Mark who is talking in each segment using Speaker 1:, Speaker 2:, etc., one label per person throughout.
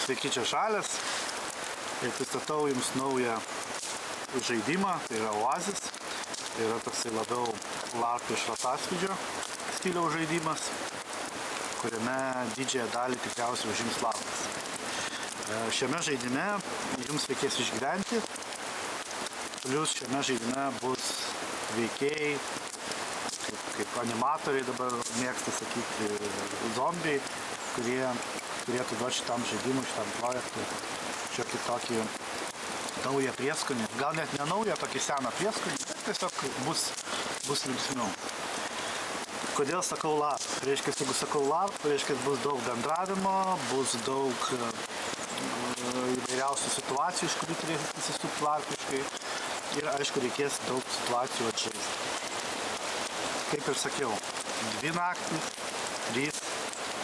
Speaker 1: Sveiki, čia Šalės ir pristatau jums naują žaidimą, tai yra Oazis. Tai yra toksai labiau larpų iš ratasvydžio stiliaus žaidimas, kuriame didžiąją dalį tikriausiai užims larpas. Šiame žaidime jums reikės išgyventi, plius šiame žaidime bus veikėjai, kaip animatoriai dabar mėgsta sakyti, zombiai, kurie turėtų duoti šitam žaidimui, šitam projektui šiokį tokį naują prieskonį. Gal net ne naują, tokį seną prieskonį, bet tiesiog bus linksmiau. Kodėl sakau LARP? Reiškia, jeigu sakau LARP, reiškia, bus daug bendravimo, bus daug įvairiausių situacijų, iš kurių turėsit pasisukti larpiškai ir, aišku, reikės daug situacijų atžaisti. Kaip ir sakiau, 2 naktys, 3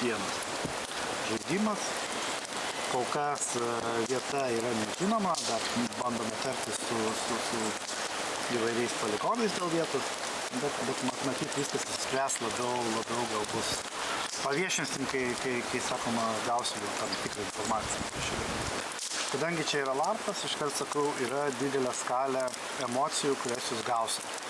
Speaker 1: dienos. Žaidimas, kol kas vieta yra nežinoma, dar bandome tartis su įvairiais poligonais dėl vietos, bet matyt viskas spręs labiau gal bus. Paviešinsim, kai sakoma, gausim tam tikrą informaciją. Kadangi čia yra larpas, iškart sakau, yra didelė skalė emocijų, kurias jūs gausit.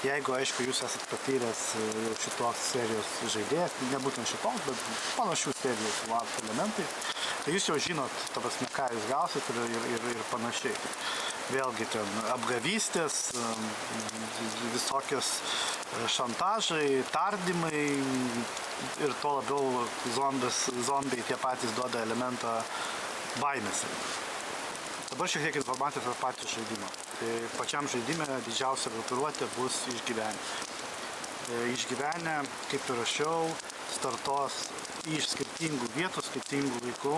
Speaker 1: Jeigu, aišku, jūs esat patyręs jau šitos serijos žaidėjas, nebūtent šitos, bet panašių serijos LARP elementai, tai jūs jau žinot, ta prasme, ką jūs gausit ir panašiai. Vėlgi ten apgavystės, visokios šantažai, tardymai ir to labiau zombiai tie patys duoda elementą baimės. Dabar šiek tiek informacijos apie patį žaidimą. Tai pačiam žaidime didžiausia grupiruotė bus išgyvenę. Išgyvenę, kaip ir rašiau, startuos iš skirtingų vietų, skirtingų laikų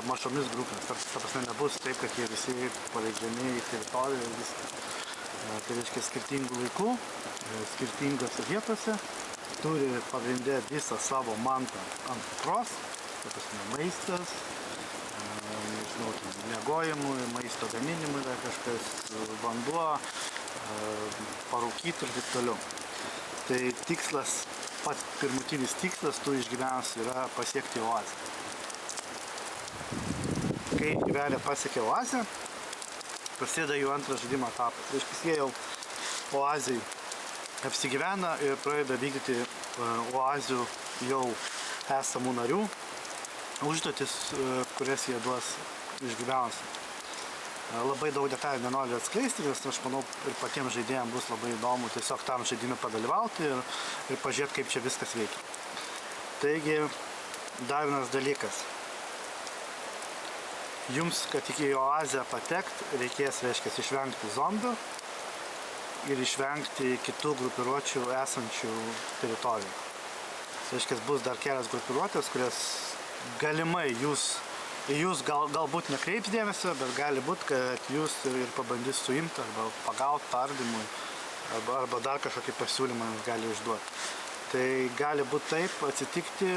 Speaker 1: mažomis grupėmis. Ta prasme nebus taip, kad jie visi paleidžiami į teritoriją ir viską. Tai reiškia skirtingų laikų, skirtingose vietose, turi pagrindę visą savo mantą ant kupros, ta prasme maistas, miegojimui, maisto gaminimui, kažkas, vanduo, parūkyti ir taip toliau. Tai tikslas, pats pirmutinis tikslas tų išgyvenus yra pasiekti oazę. Kai išgyvenę pasiekė oazę, prasideda jų antras žaidimo etapas. Reiškia, jie jau oazijai apsigyvena ir pradeda vykdyti oazių jau esamų narių užduotis, kurias jie duos išgyvenus. Labai daug detalių nenoriu atskleisti, nes aš manau ir patiems žaidėjams bus labai įdomu tiesiog tam žaidime padalyvauti ir pažiūrėti, kaip čia viskas veikia. Taigi, dar vienas dalykas. Jums, kad iki oazę patekt, reikės, reiškia, išvengti zombių ir išvengti kitų grupiruočių esančių teritorijų. Reiškia, bus dar kelias grupiruotės, kurias galimai jūs galbūt nekreips dėmesio, bet gali būti, kad jūs ir pabandys suimti arba pagauti tardymui arba dar kažkokį pasiūlymą gali išduoti. Tai gali būti taip atsitikti,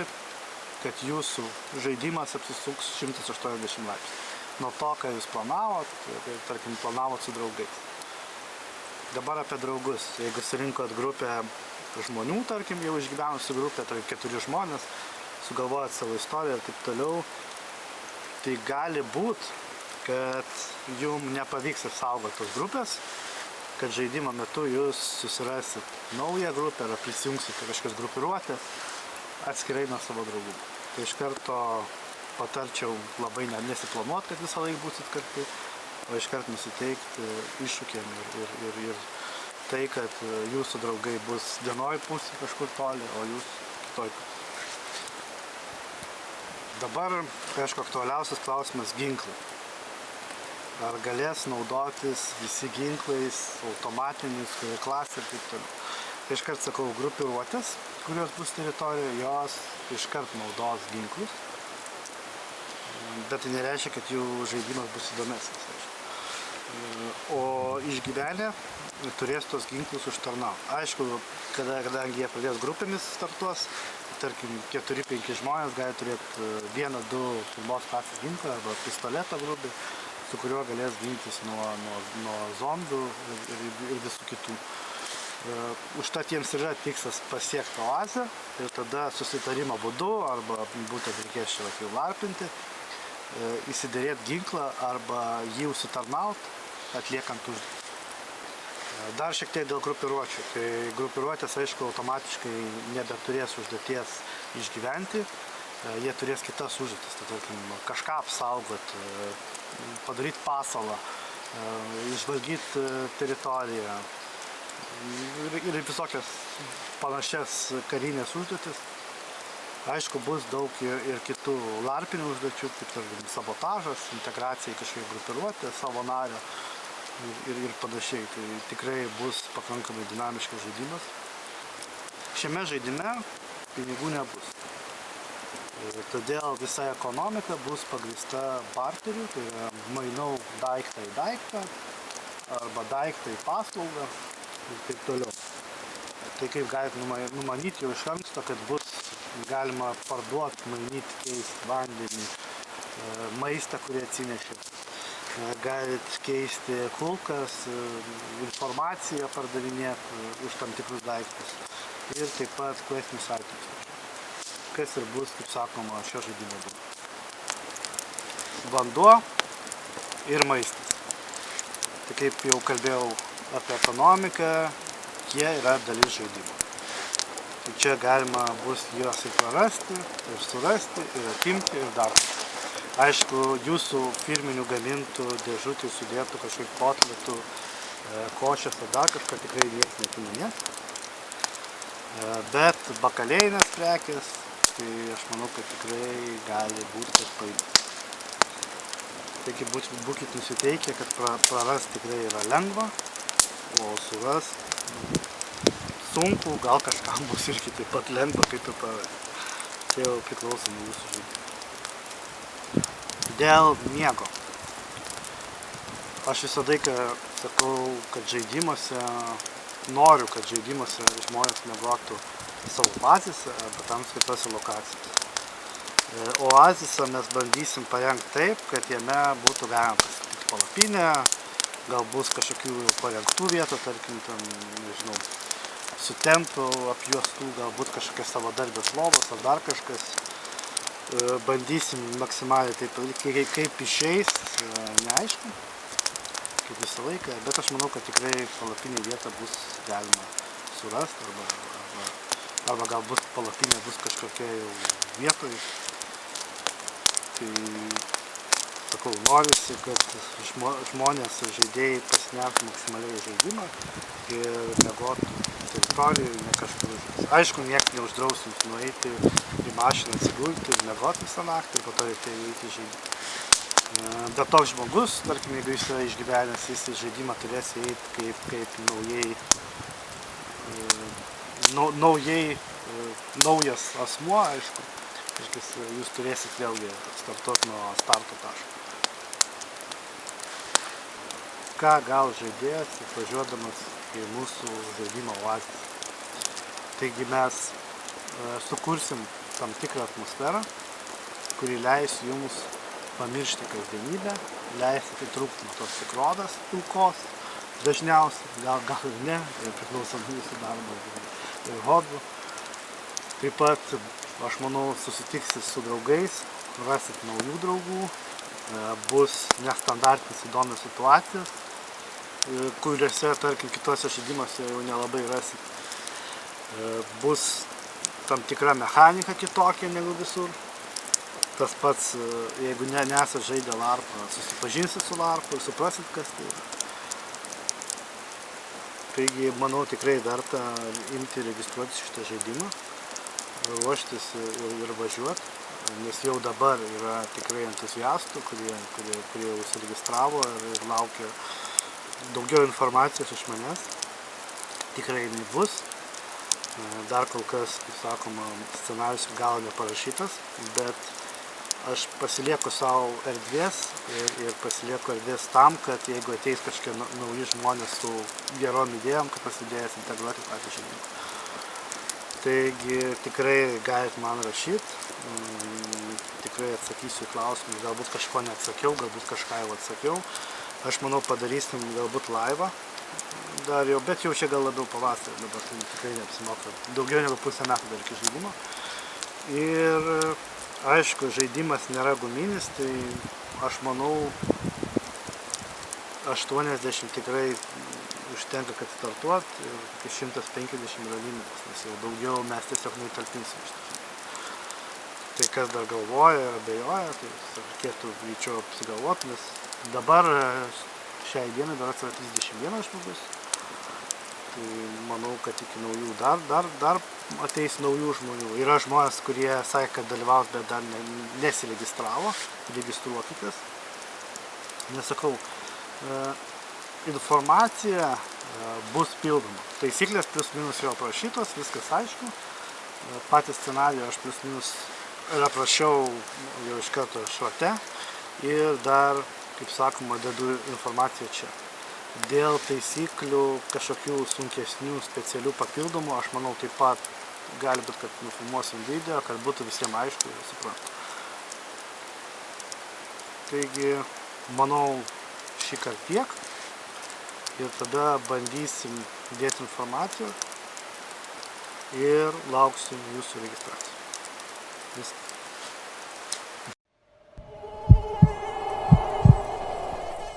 Speaker 1: kad jūsų žaidimas apsisuks 180 laipsnių. Nuo to, ką jūs planavot, tarkim, planavot su draugais. Dabar apie draugus. Jeigu surinkot grupę žmonių, tarkim, jau išgyvenusių grupę, tarkim 4 žmonės, sugalvojat savo istoriją ir taip toliau, tai gali būt, kad jums nepavyks apsaugoti tos grupės, kad žaidimo metu jūs susirasit naują grupę ar prisijungsit kažkokias grupiruotės atskirai nuo savo draugų. Tai iš karto patarčiau labai nesiplanuoti, kad visą laiką būsit kartu, o iš karto nusiteikti iššūkiam ir tai, kad jūsų draugai bus vienoj pusėje kažkur toli, o jūs kitoj pusėje. Dabar, aišku, aktualiausias klausimas - ginklai. Ar galės naudotis visi ginklais, automatinis, klasė ir taip toliau. Tai iškart sakau, grupiruotės, kurios bus teritorijoje, jos iškart naudos ginklus, bet tai nereiškia, kad jų žaidimas bus įdomesnis. O išgyvenę turės tos ginklus užtarnauti. Aišku, kadangi jie pradės grupėmis startuos, tarkim 4-5 žmonės gali turėti 1-2 pirmos klasės ginklą arba pistoletą grubiai, su kuriuo galės gintis nuo zombių ir visų kitų. Užtat jiems yra tikslas pasiekti oazę ir tada susitarimo būdu arba būtent reikės čia jau larpinti, įsidėrėti ginklą arba jį užsitarnaut, atliekant užduotį. Dar šiek tiek dėl grupiruočių. Tai grupiruotės, aišku, automatiškai nebeturės užduoties išgyventi, jie turės kitas užduotis. Tai, tarkim, kažką apsaugot, padaryti pasalą, išvalgyti teritoriją ir visokias panašias karinės užduotis. Aišku, bus daug ir kitų larpinių užduočių, kaip tarkim sabotažas, integracija į kažkokią grupiruotę savo nario ir panašiai. Tai tikrai bus pakankamai dinamiškas žaidimas. Šiame žaidime pinigų nebus. Todėl visa ekonomika bus pagrįsta barteriu, tai yra mainau daiktą į daiktą arba daiktą į paslaugą ir taip toliau. Tai kaip galite numanyti jau iš anksto, kad bus galima parduoti, mainyti, keisti vandenį, maistą, kurį atsinešėt. Galit keisti kulkas, informaciją pardavinėti už tam tikrus daiktus ir taip pat questinius items. Kas ir bus, kaip sakoma, šio žaidimo dalis. Vanduo ir maistas. Tai kaip jau kalbėjau apie ekonomiką, jie yra dalis žaidimo. Tai čia galima bus juos ir prarasti, ir surasti, ir atimti, ir dar. Aišku, jūsų firminių gamintų dėžutį sudėtų kažkaip kotletų, košės ar dar kažką tikrai niekas netiminės. Bet bakalėjinės prekės, tai aš manau, kad tikrai gali būti, kad paimti. Taigi būkit nusiteikę, kad prarast tikrai yra lengva, o surast sunku, gal kažkam bus irgi taip pat lengva, kaip ir prarast. Tai jau priklauso nuo jūsų žaidimo. Dėl miego. Aš visada sakau, kad žaidimuose, noriu, kad žaidimuose žmonės miegotų savo bazėse arba tam skirtose lokacijose. Oazisą mes bandysim parengti taip, kad jame būtų galima pasitikti palapinę, gal bus kažkokių jau parengtų vietų, tarkim, ten, nežinau, su tentu apjuostų, galbūt kažkokia savadarbės lovos ar dar kažkas. Bandysim maksimaliai taip, kaip išeis, neaišku, kaip visą laiką, bet aš manau, kad tikrai palapinė vieta bus galima surasti arba galbūt palapinė bus kažkokia jau vietoj. Tai, sakau, norisi, kad žmonės, žaidėjai pasinertų maksimaliai į žaidimą ir miegotų teritorijoje, ne kažkur užės. Aišku, niekas neuždraus jums nueiti į mašiną, atsigulti ir miegoti visą naktį ir po to reikia įeiti į žaidimą. Bet toks žmogus, tarkim, jeigu jis yra išgyvenęs, jis į žaidimą turės įeiti kaip naujas asmuo, aišku. Jūs turėsit vėlgi startuoti nuo starto taško. Ką gal žaidėjas atvažiuodamas į mūsų žaidimo oazę? Taigi mes sukursim tam tikrą atmosferą, kuri leis jums pamiršti kasdienybę, leis atitrūkti nuo tos tikrovės pilkos, dažniausiai, gal ir ne, priklauso nuo jūsų darbo ir hobių. Taip pat, aš manau, susitiksit su draugais, rasit naujų draugų, bus nestandartinis įdomios situacijos, kuriuose, tarkim, kitose žaidimuose jau nelabai rasit. Bus tam tikra mechanika kitokia negu visur. Tas pats, jeigu nesat žaidę larpą, susipažinsit su larpu ir suprasit, kas tai yra. Taigi, manau, tikrai verta imti registruoti šitą žaidimą, ruoštis ir važiuoti, nes jau dabar yra tikrai entuziastų, kurie jau užsiregistravo ir laukia daugiau informacijos iš manęs. Tikrai jinai bus. Dar kol kas, kaip sakoma, scenarius gal neparašytas, bet aš pasilieku savo erdvės ir pasilieku erdvės tam, kad jeigu ateis kažkokie nauji žmonės su gerom idėjom, kad pasidėjęs integruoti patį žaidimą. Taigi tikrai galit man rašyti, tikrai atsakysiu į klausimus, galbūt kažko neatsakiau, galbūt kažką jau atsakiau. Aš manau, padarysim galbūt laivą dar jau, bet jau čia gal labiau pavasarį, dabar tai tikrai neapsimoka. Daugiau negu pusę metų dar iki žaidimo. Ir Aišku, žaidimas nėra guminis, tai aš manau 80 tikrai užtenka, kad startuot, ir iki 150 yra limitas, nes jau daugiau mes tiesiog neįtalpinsim iš tikrųjų. Tai kas dar galvoja ir abejoja, tai reikėtų greičiau apsigalvoti, nes dabar šiai dienai dar yra 31 žmogus. Tai manau, kad iki naujų dar ateis naujų žmonių. Yra žmonės, kurie sakė, kad dalyvaus, bet dar nesiregistravo. Registruokitės. Nesakau, informacija bus pildoma. Taisyklės plius minus yra aprašytos, viskas aišku. Patį scenarijų aš plius minus ir aprašiau jau iš karto šrate. Ir dar, kaip sakoma, dedu informaciją čia. Dėl taisyklių kažkokių sunkesnių, specialių papildomų, aš manau taip pat gali būti, kad nufilmuosim video, kad būtų visiems aišku ir suprantama. Taigi, manau, šį kartą tiek ir tada bandysim dėti informaciją ir lauksim jūsų registracijų. Viskas.